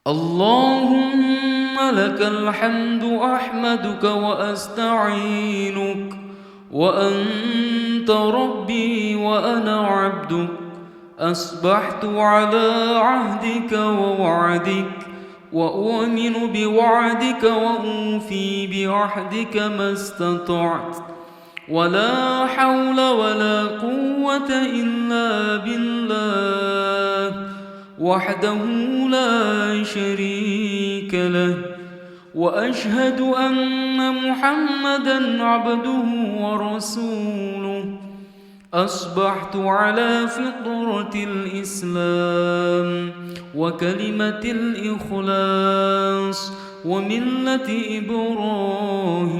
اللهم لك الحمد أحمدك وأستعينك، وأنت ربي وأنا عبدك، أصبحت على عهدك ووعدك، وأؤمن بوعدك وأوفي بعهدك ما استطعت، ولا حول ولا قوة إلا بالله وحده لا شريك له. وأشهد أن محمدًا عبده ورسوله. أصبحت على فطرة الإسلام وكلمة الإخلاص وملة إبراهيم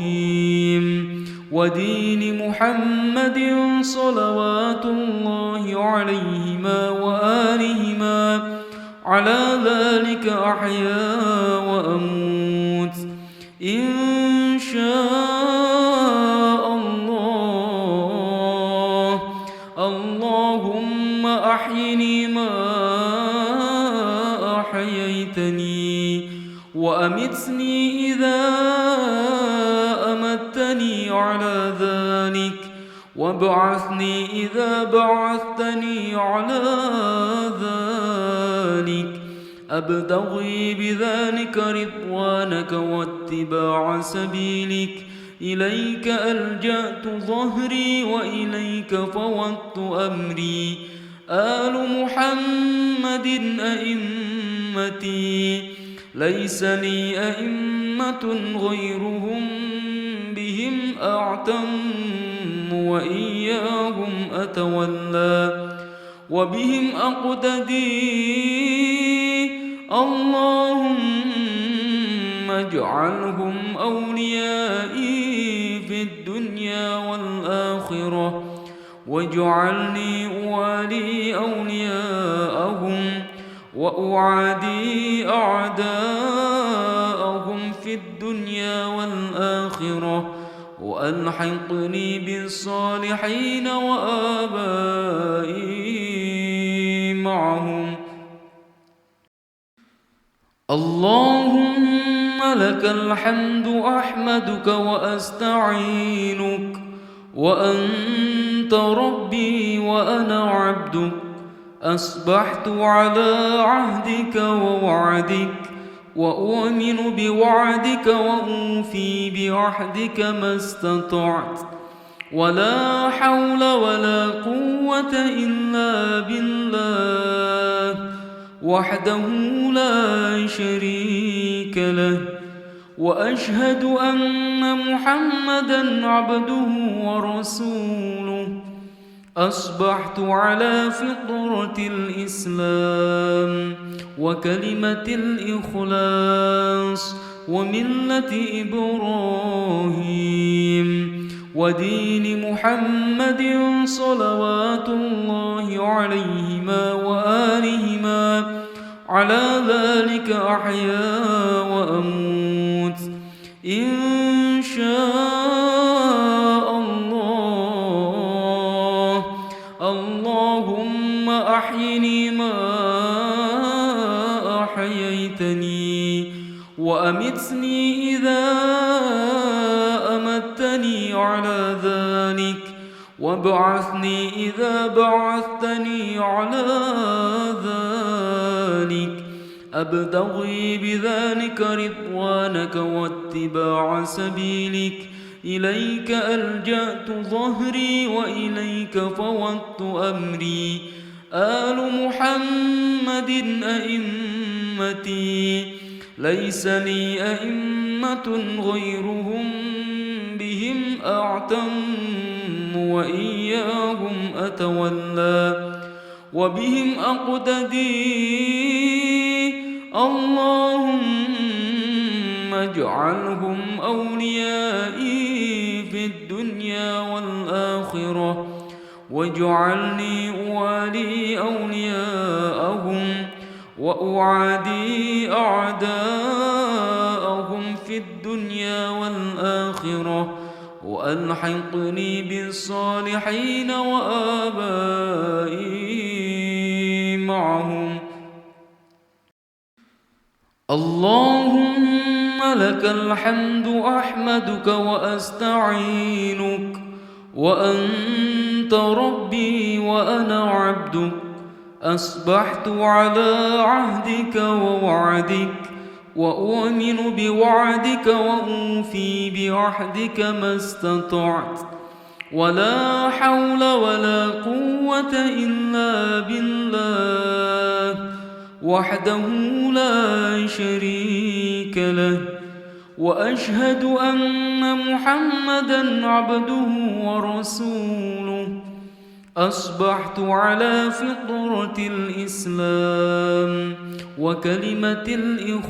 ودين محمد صلوات الله عليهما وآلهما. على ذلك أحيا وأموت إن شاء الله. اللهم أحيني ما أحييتني، وأمتني إذا أمتني على ذلك، وابعثني إذا بعثتني على ذلك. أبتغي بذلك رضوانك واتباع سبيلك. إليك ألجأت ظهري وإليك فوضت أمري. آل محمد أئمتي، ليس لي أئمة غيرهم، بهم أعتم وإياهم أتولى وبهم أقتدي. اللهم اجعلهم أوليائي في الدنيا والآخرة، واجعلني أوالي أولياءهم وأعادي أعداءهم في الدنيا والآخرة، وألحقني بالصالحين وآبائي معهم. اللهم لك الحمد أحمدك وأستعينك، وأنت ربي وأنا عبدك، أصبحت على عهدك ووعدك، وأؤمن بوعدك وأوفي بعهدك ما استطعت، ولا حول ولا قوة إلا بالله وحده لا شريك له. وأشهد أن محمدًا عبده ورسوله. أصبحت على فطرة الإسلام وكلمة الإخلاص وملة إبراهيم ودين محمد صلوات الله عليهما وآلهما. على ذلك أحيا وأموت إن شاء الله. اللهم أحيني ما أحييتني، وأمتني إذا أمتني على ذلك، وابعثني إذا بعثتني على ذلك. أبتغي بذلك رضوانك واتباع سبيلك. إليك ألجأت ظهري وإليك فوضت أمري. آل محمد أئمتي، ليس لي أئمة غيرهم، بهم أعتم وإياهم أتولى وبهم أقتدي. اللهم اجعلهم أوليائي في الدنيا والآخرة، واجعلني أوالي أولياءهم وأعادي أعداءهم في الدنيا والآخرة، وألحقني بالصالحين وآبائي معهم. اللهم لك الحمد أحمدك وأستعينك وأنت ربي وأنا عبدك أصبحت على عهدك ووعدك وأؤمن بوعدك وأوفي بعهدك ما استطعت ولا حول ولا قوة إلا بالله وحده لا شريك له وأشهد أن محمدًا عبده ورسوله أصبحت على فطرة الإسلام وكلمة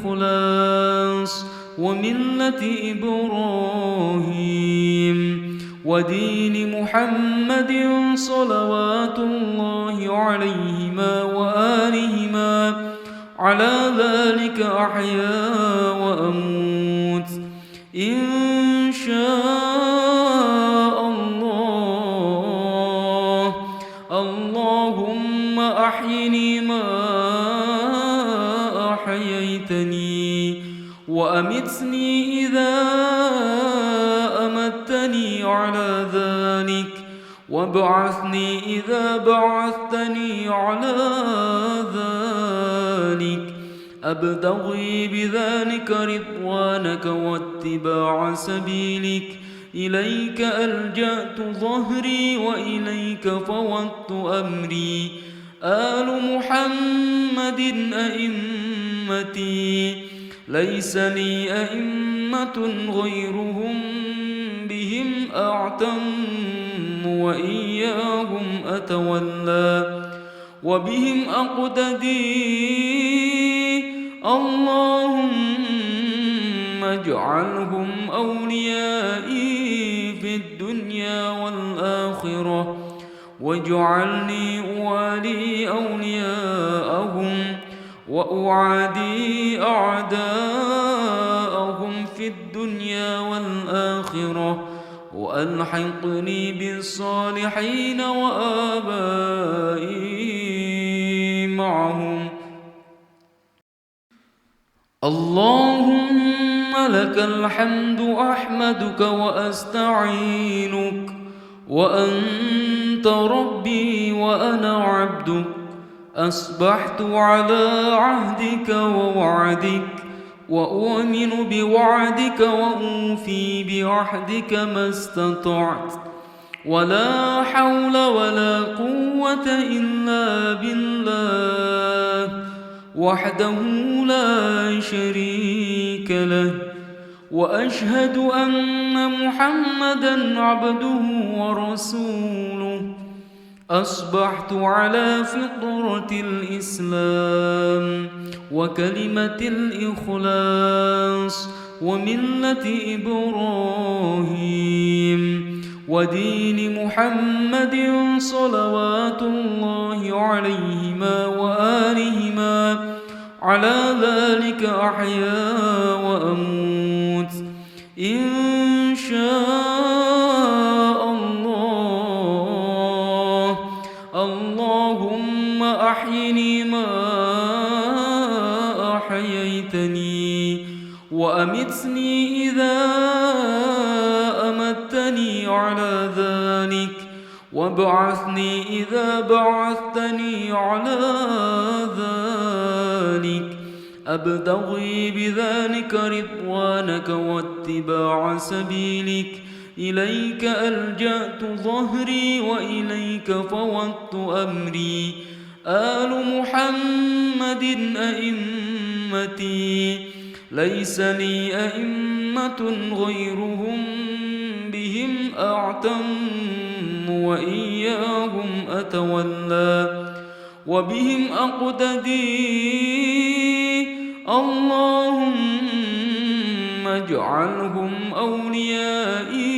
الإخلاص وملة إبراهيم ودين محمد صلوات الله عليهما وآلهما على ذلك أحيا وأموت إن شاء الله. اللهم أحيني ما أحييتني وأمتني إذا أمتني على ذلك وابعثني إذا بعثتني على ذلك أبتغي بذلك رضوانك واتباع سبيلك إليك ألجأت ظهري وإليك فوضت أمري آل محمد أئمتي ليس لي أئمة غيرهم بهم أعتم وإياهم أتولى وبهم أقتدي اللهم اجعلهم أوليائي في الدنيا والآخرة واجعلني أوالي أولياءهم وأعادي أعداءهم في الدنيا والآخرة وألحقني بالصالحين وآبائي معهم. اللهم لك الحمد أحمدك وأستعينك وأنت ربي وأنا عبدك أصبحت على عهدك ووعدك وأؤمن بوعدك وأوفي بعهدك ما استطعت ولا حول ولا قوة إلا بالله وحده لا شريك له وأشهد أن محمدًا عبده ورسوله أصبحت على فطرة الإسلام وكلمة الإخلاص وملة إبراهيم ودين محمد صلوات الله عليهما وآلهما على ذلك أحيا وأموت إن شاء الله. اللهم أحيني ما أحييتني وأمتني إذا أمتني على ذلك وابعثني إذا بعثتني على ذلك أبتغي بذلك رضوانك واتباع سبيلك إليك ألجأت ظهري وإليك فوضت أمري آل محمد أئمتي ليس لي أئمة غيرهم بهم أعتم وإياهم أتولى وبهم أقتدي اللهم اجعلهم أوليائي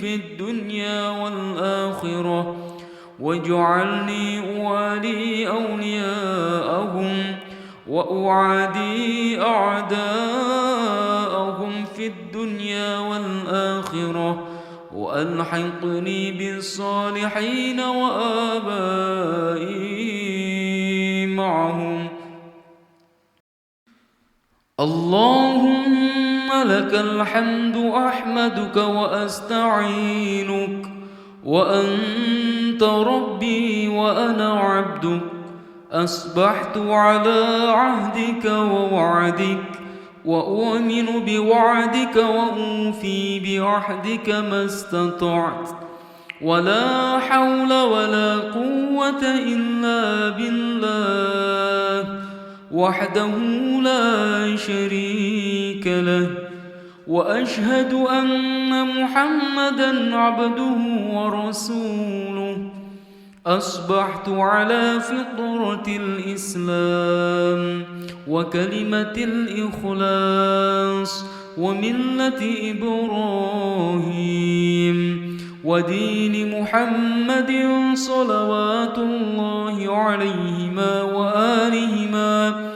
في الدنيا والآخرة واجعلني أوالي أولياءهم وأعادي أعداءهم في الدنيا والآخرة وألحقني بالصالحين وآبائي معهم. اللهم لك الحمد أحمدك وأستعينك وأنت ربي وأنا عبدك أصبحت على عهدك ووعدك وأؤمن بوعدك وأوفي بعهدك ما استطعت ولا حول ولا قوة إلا بالله وحده لا شريك له وأشهد أن محمدًا عبده ورسوله أصبحت على فطرة الإسلام وكلمة الإخلاص وملة إبراهيم ودين محمد صلوات الله عليهما وآلهما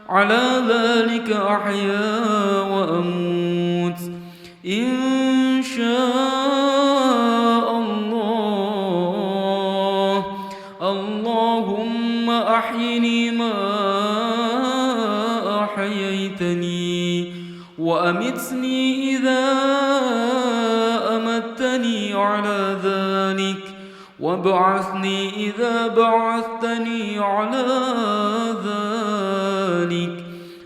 على ذلك أحيا وأموت إن شاء الله. اللهم أحيني ما أحييتني وأمتني إذا أمتني على ذلك وابعثني إذا بعثتني على ذلك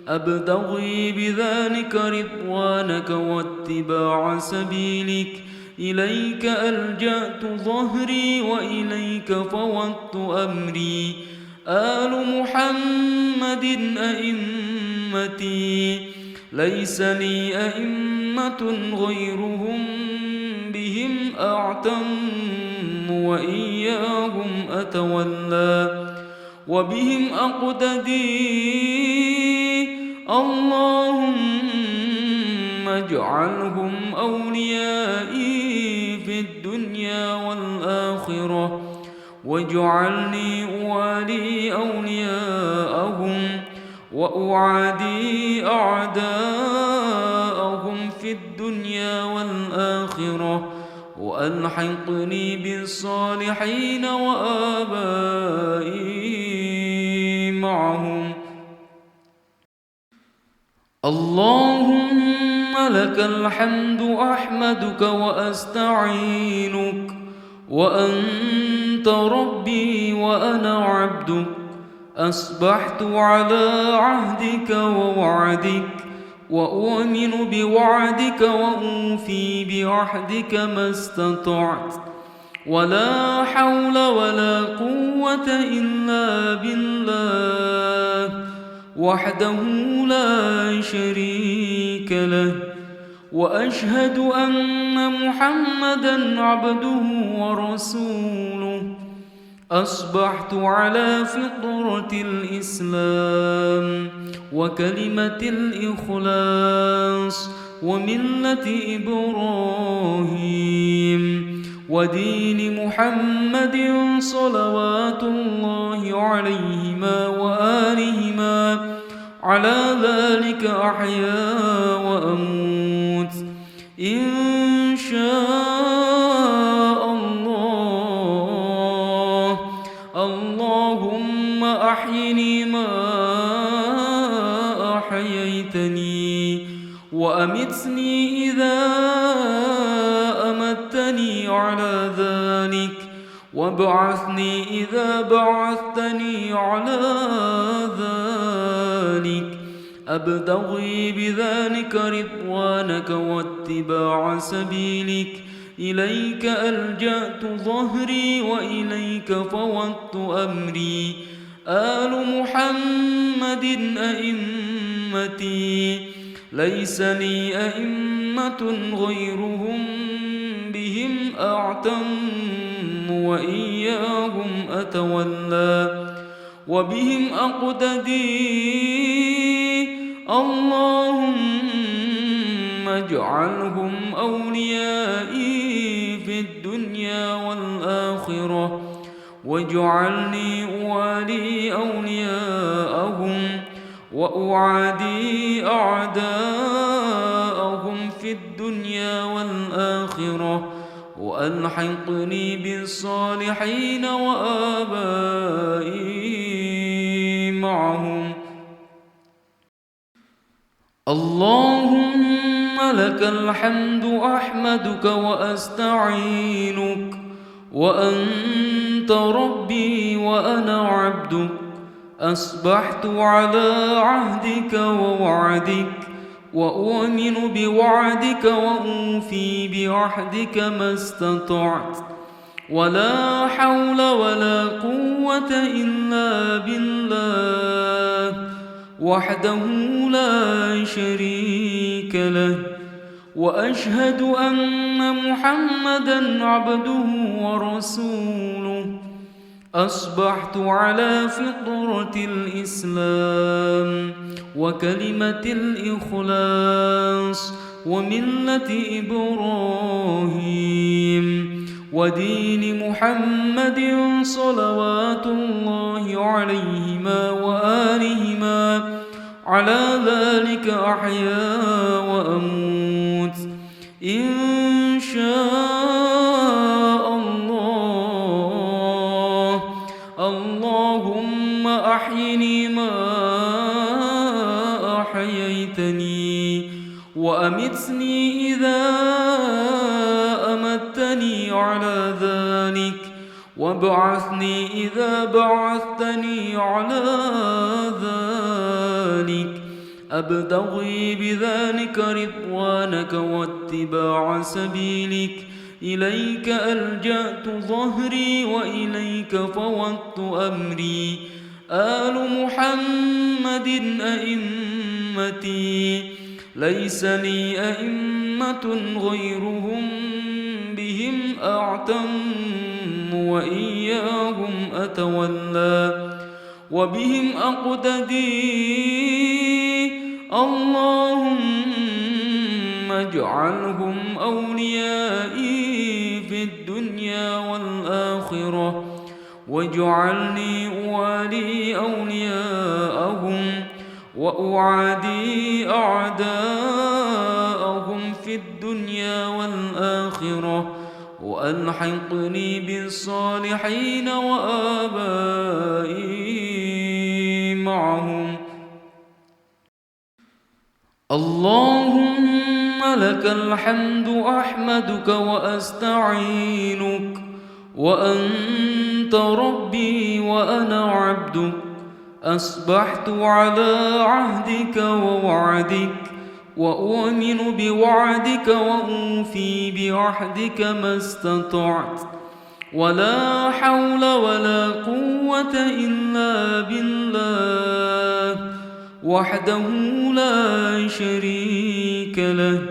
أبتغي بذلك رضوانك واتباع سبيلك إليك ألجأت ظهري وإليك فوضت أمري آل محمد أئمتي ليس لي أئمة غيرهم بهم أعتم وإياهم أتولى وبهم أقتدي اللهم اجعلهم أوليائي في الدنيا والآخرة واجعلني أوالي أولياءهم وأعادي أعداءهم في الدنيا والآخرة وألحقني بالصالحين وآبائي معهم. اللهم لك الحمد أحمدك وأستعينك وأنت ربي وأنا عبدك أصبحت على عهدك ووعدك وأؤمن بوعدك وأوفي بعهدك ما استطعت ولا حول ولا قوة إلا بالله وحده لا شريك له وأشهد أن محمدًا عبده ورسوله أصبحت على فطرة الإسلام وكلمة الإخلاص وملة إبراهيم ودين محمد صلوات الله عليهما وآلهما على ذلك أحيا وأموت إن شاء الله. اللهم أحيني ما أحييتني وأمتني إذا أمتني على ذلك وابعثني إذا بعثتني على ذلك أبتغي بذلك رضوانك واتباع سبيلك إليك ألجأت ظهري وإليك فوضت أمري آل محمد أئمتي ليس لي أئمة غيرهم بهم أعتم وإياهم أتولى وبهم أقتدي اللهم اجعلهم أوليائي في الدنيا والآخرة واجعلني أوالي أولياءهم وأعادي أعداءهم في الدنيا والآخرة وألحقني بالصالحين وآبائي معهم. اللهم لك الحمد أحمدك وأستعينك وأنت ربي وأنا عبدك أصبحت على عهدك ووعدك وأؤمن بوعدك وأوفي بعهدك ما استطعت ولا حول ولا قوة إلا بالله وحده لا شريك له وأشهد أن محمدًا عبده ورسوله أصبحت على فطرة الإسلام وكلمة الإخلاص وملة إبراهيم ودين محمد صلوات الله عليهما وآلهما على ذلك أحيا وأموت إن شاء الله. اللهم أحيني ما أحييتني وأمتني إذا أمتني على ذلك وابعثني إذا بعثتني على ذلك أبتغي بذلك رضوانك واتباع سبيلك إليك ألجأت ظهري وإليك فوضت أمري آل محمد أئمتي ليس لي أئمة غيرهم بهم أعتم وإياهم أتولى وبهم أقتدي اللهم اجعلهم أوليائي في الدنيا والآخرة واجعلني أوالي أولياءهم وأعادي أعداءهم في الدنيا والآخرة وألحقني بالصالحين وآبائي معهم. اللهم لك الحمد أحمدك وأستعينك وأنت ربي وأنا عبدك أصبحت على عهدك ووعدك وأؤمن بوعدك وأوفي بعهدك ما استطعت ولا حول ولا قوة إلا بالله وحده لا شريك له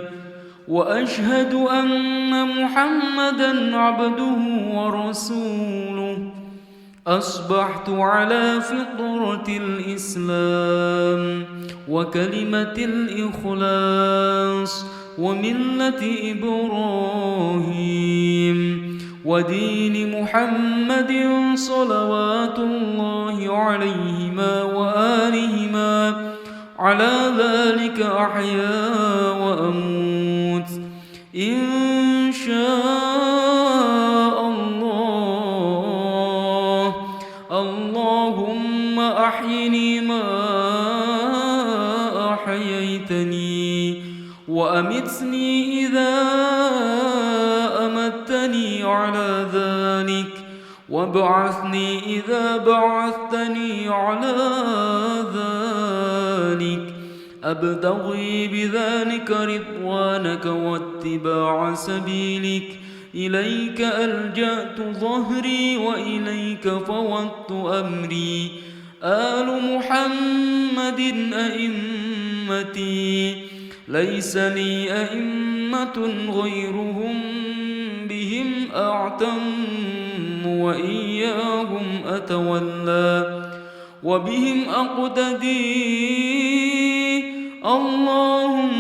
وأشهد أن محمدًا عبده ورسوله أصبحت على فطرة الإسلام وكلمة الإخلاص وملة إبراهيم ودين محمد صلوات الله عليهما وآلهما على ذلك أحيا وأموت إن شاء الله. اللهم أحيني ما أحييتني وأمتني إذا أمتني على ذلك وابعثني إذا بعثتني على ذلك أبتغي بذلك رضوانك واتباع سبيلك إليك ألجأت ظهري وإليك فوضت أمري آل محمد أئمتي ليس لي أئمة غيرهم بهم أعتم وإياهم أتولى وبهم أقتدي اللهم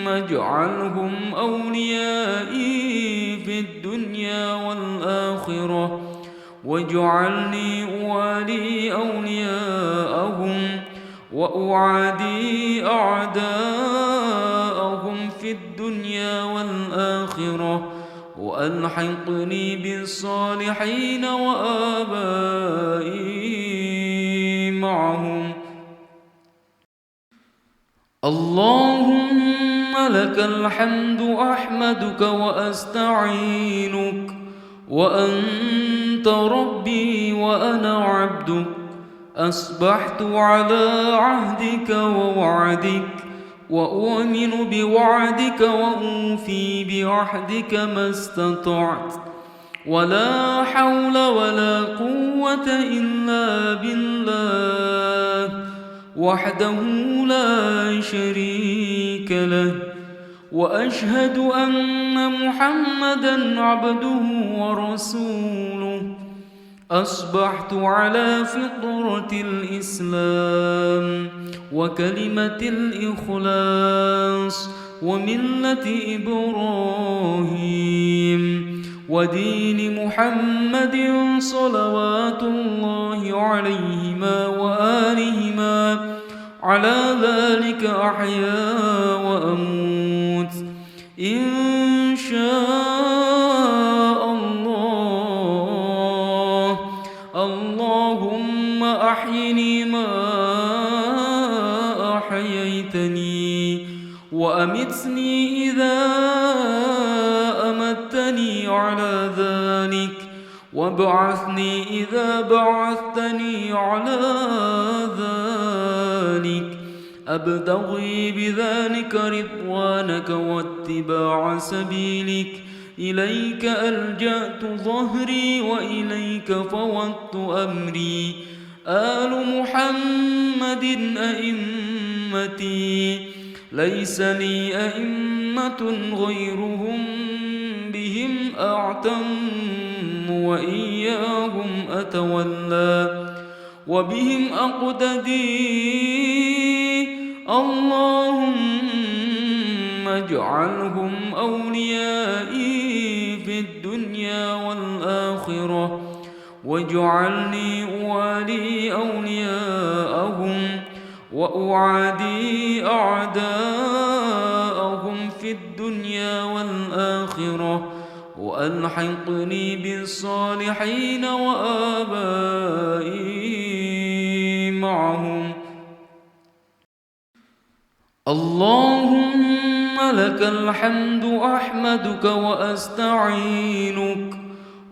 اجعلهم أوليائي في الدنيا والآخرة واجعلني أوالي أولياءهم وأعادي أعداءهم في الدنيا والآخرة وألحقني بالصالحين وآبائي معهم. اللهم لك الحمد أحمدك وأستعينك وأنت ربي وأنا عبدك أصبحت على عهدك ووعدك وأؤمن بوعدك وأوفي بعهدك ما استطعت ولا حول ولا قوة إلا بالله وحده لا شريك له وأشهد أن محمدًا عبده ورسوله أصبحت على فطرة الإسلام وكلمة الإخلاص وملة إبراهيم ودين محمد صلوات الله عليهما وآلهما على ذلك أحيا وأموت إن شاء الله. اللهم أحيني ما أحييتني وأمتني إذا أمتني على ذلك وابعثني إذا بعثتني على ذلك أبتغي بذلك رضوانك واتباع سبيلك إليك ألجأت ظهري وإليك فوضت أمري آل محمد أئمتي ليس لي أئمة غيرهم بهم أعتم وإياهم أتولى وبهم أقتدي اللهم اجعلهم أوليائي في الدنيا والآخرة واجعلني أوالي أولياءهم وأعادي أعداءهم في الدنيا والآخرة وألحقني بالصالحين وآبائي معهم. اللهم لك الحمد أحمدك وأستعينك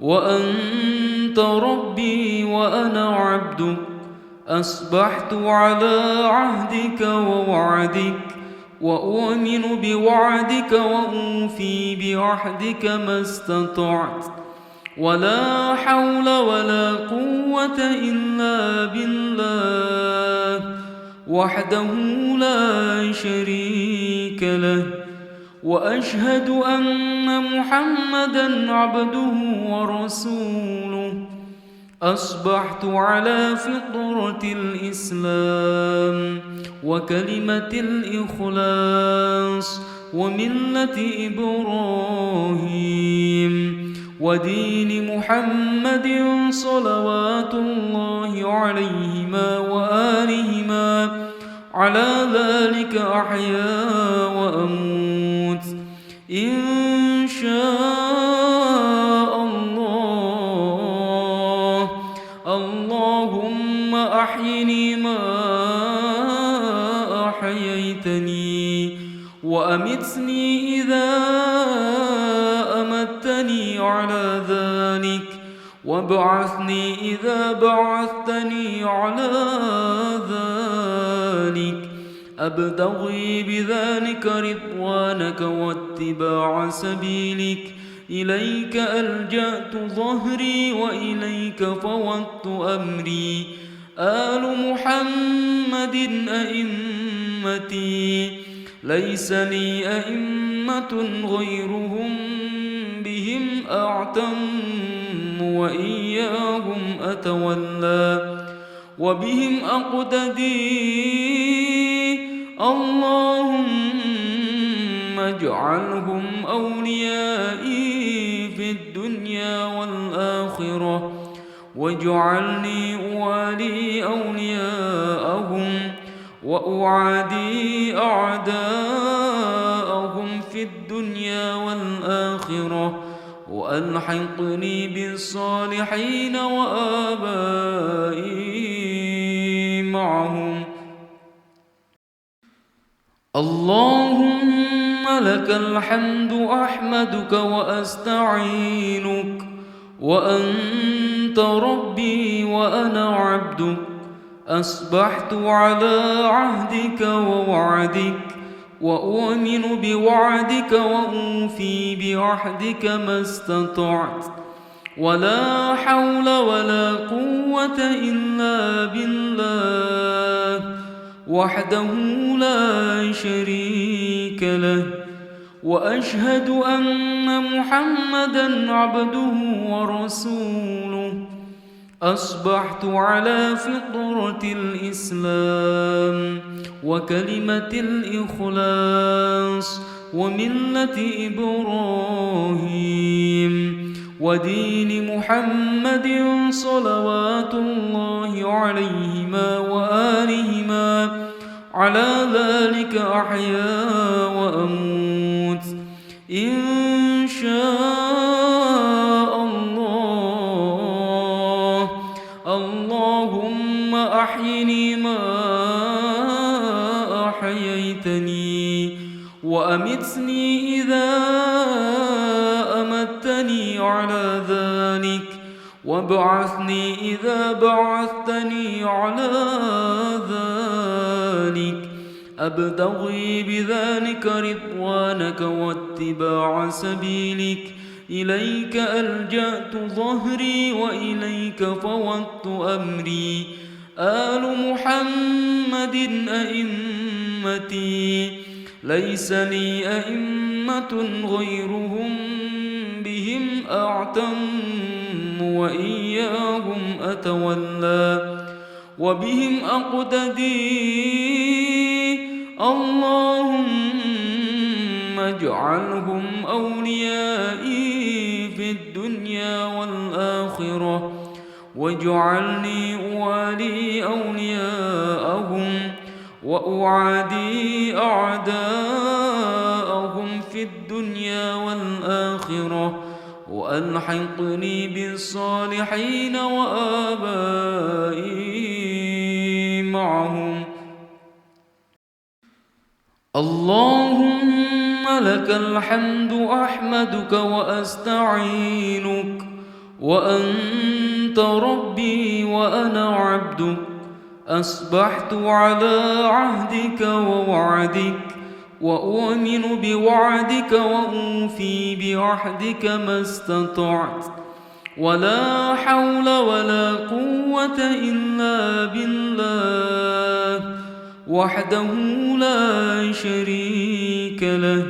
وأنت ربي وأنا عبدك أصبحت على عهدك ووعدك وأؤمن بوعدك وأوفي بعهدك ما استطعت ولا حول ولا قوة إلا بالله وحده لا شريك له وأشهد أن محمدًا عبده ورسوله أصبحت على فطرة الإسلام وكلمة الإخلاص وملة إبراهيم ودين محمد صلوات الله عليهما وآلهما على ذلك أحيا وأموت إن شاء الله. اللهم أحيني ما أحييتني وأمتني إذا أمتني على ذلك وابعثني إذا بعثتني على ذلك أبتغي بذلك رضوانك واتباع سبيلك إليك ألجأت ظهري وإليك فوضت أمري آل محمد أئمتي ليس لي أئمة غيرهم بهم أعتم وإياهم أتولى وبهم أقتدي اللهم اجعلهم أوليائي في الدنيا والآخرة واجعلني أوالي أولياءهم وأعادي أعداءهم في الدنيا والآخرة وألحقني بالصالحين وآبائي معهم. اللهم لك الحمد أحمدك وأستعينك وأنت ربي وأنا عبدك أصبحت على عهدك ووعدك وأؤمن بوعدك وأوفي بعهدك ما استطعت ولا حول ولا قوة إلا بالله وحده لا شريك له وأشهد أن محمدًا عبده ورسوله أصبحت على فطرة الإسلام وكلمة الإخلاص وملة إبراهيم ودين محمد صلوات الله عليهما وآلهما على ذلك أحيا وأموت إن شاء الله. اللهم أحيني ما أحييتني وأمتني إذا أمتني على ذلك وابعثني إذا بعثتني على ذلك أبتغي بذلك رضوانك واتباع سبيلك إليك ألجأت ظهري وإليك فوضت أمري آل محمد أئمتي ليس لي أئمة غيرهم بهم أعتم وإياهم أتولى وبهم أقتدي اللهم اجعلهم أوليائي في الدنيا والآخرة واجعلني أوالي أولياءهم وأعادي أعداءهم في الدنيا والآخرة وألحقني بالصالحين وآبائي معهم. اللهم لك الحمد أحمدك وأستعينك وأنت ربي وأنا عبدك أصبحت على عهدك ووعدك وأؤمن بوعدك وأوفي بعهدك ما استطعت ولا حول ولا قوة إلا بالله وحده لا شريك له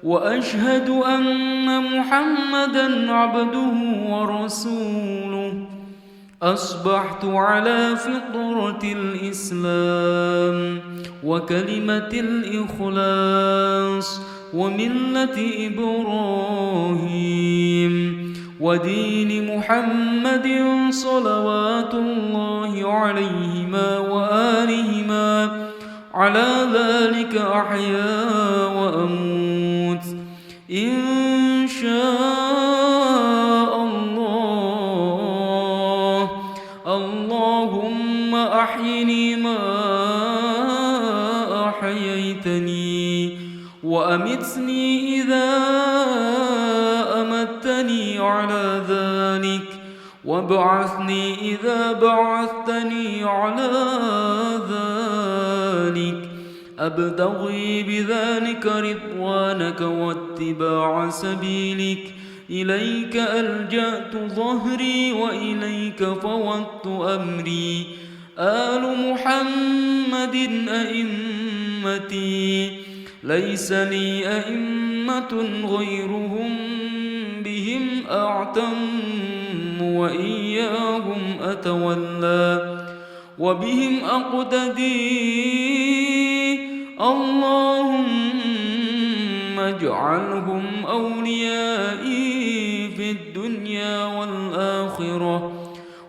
وأشهد أن محمدًا عبده ورسوله أصبحت على فطرة الإسلام وكلمة الإخلاص وملة إبراهيم ودين محمد صلوات الله عليهما وآلهما على ذلك أحيا وأموت إن شاء الله. اللهم أحيني ما أحييتني وأمتني إذا أمتني على ذلك وابعثني إذا بعثتني على ذلك أبتغي بذلك رضوانك واتباع سبيلك إليك ألجأت ظهري وإليك فوضت أمري آل محمد أئمتي ليس لي أئمة غيرهم بهم أعتم وإياهم أتولى وبهم أقتدي اللهم اجعلهم أوليائي في الدنيا والآخرة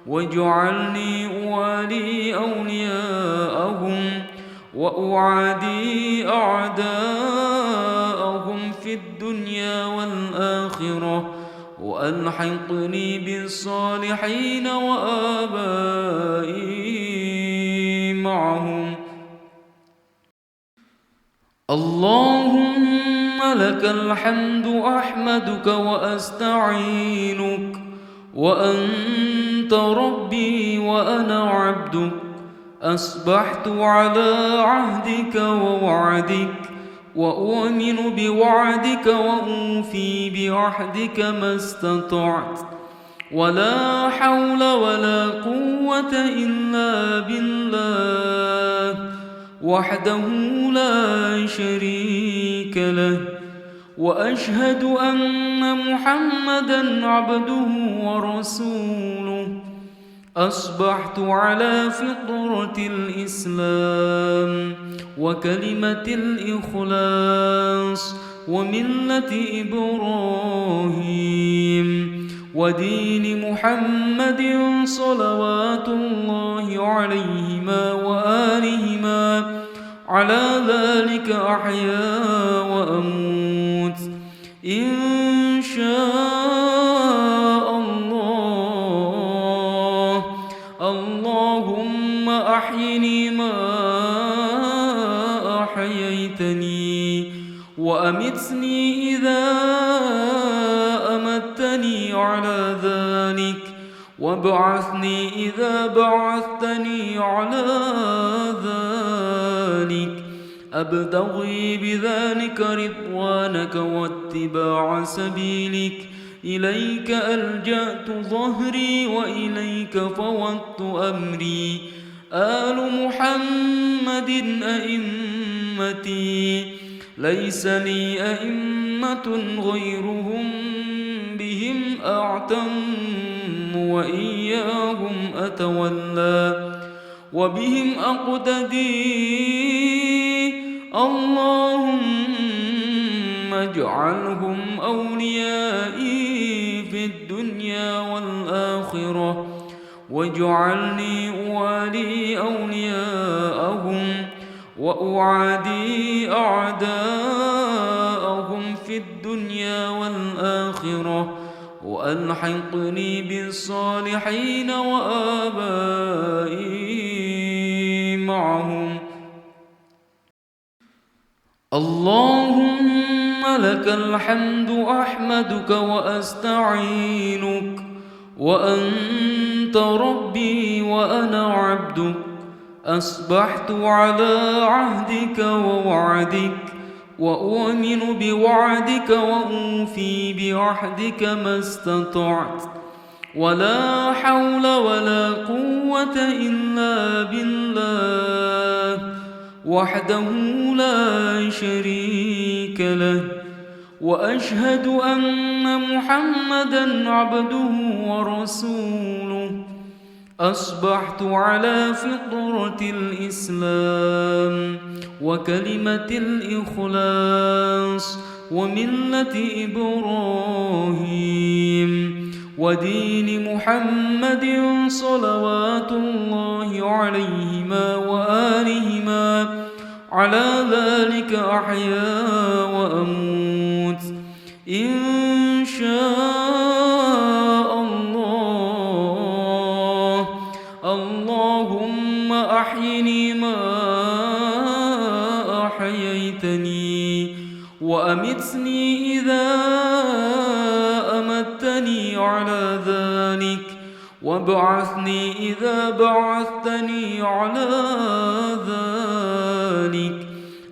واجعلني أوالي أولياءهم وأعادي أعداءهم في الدنيا والآخرة وألحقني بالصالحين وآبائي معهم. اللهم لك الحمد أحمدك وأستعينك وأنت ربي وأنا عبدك أصبحت على عهدك ووعدك وأؤمن بوعدك وأوفي بعهدك ما استطعت ولا حول ولا قوة إلا بالله وحده لا شريك له وأشهد أن محمدًا عبده ورسوله أصبحت على فطرة الإسلام وكلمة الإخلاص وملة إبراهيم ودين محمد صلوات الله عليهما وآلهما على ذلك أحيا وأموت إن شاء الله. اللهم أحيني ما أحييتني وأمتني إذا أمتني على ذلك وابعثني إذا بعثتني على ذلك أبتغي بذلك رضوانك واتباع سبيلك إليك ألجأت ظهري وإليك فوضت أمري آل محمد أئمتي ليس لي أئمة غيرهم بهم أعتم وإياهم أتولى وبهم أقتدي اللهم اجعلهم أوليائي في الدنيا والآخرة واجعلني أوالي أولياءهم وأعادي أعداءهم في الدنيا والآخرة وألحقني بالصالحين وآبائي معهم. اللهم لك الحمد أحمدك وأستعينك وأنت ربي وأنا عبدك أصبحت على عهدك ووعدك وأؤمن بوعدك وأوفي بعهدك ما استطعت ولا حول ولا قوة إلا بالله وحده لا شريك له وأشهد أن محمدًا عبده ورسوله أصبحت على فطرة الإسلام وكلمة الإخلاص وملة إبراهيم ودين محمد صلوات الله عليهما وآلهما على ذلك أحيا وأموت إن شاء الله. اللهم أحيني ما أحييتني وأمتني إذا أمتني على ذلك وابعثني إذا بعثتني على ذلك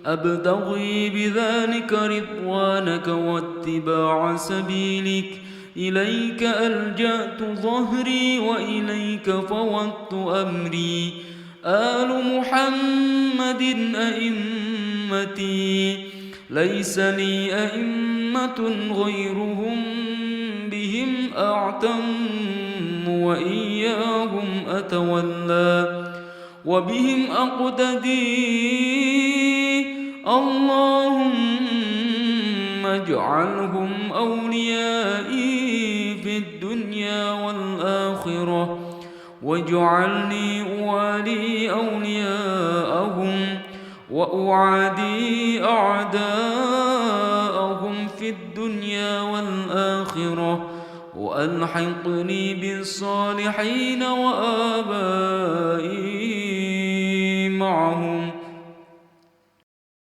أبتغي بذلك رضوانك واتباع سبيلك إليك ألجأت ظهري وإليك فوضت أمري آل محمد أئمتي ليس لي أئمة غيرهم بهم أعتم وإياهم أتولى وبهم أقتدي اللهم اجعلهم أوليائي في الدنيا والآخرة واجعلني أوالي أولياءهم وأعادي أعداءهم في الدنيا والآخرة وألحقني بالصالحين وآبائي معهم.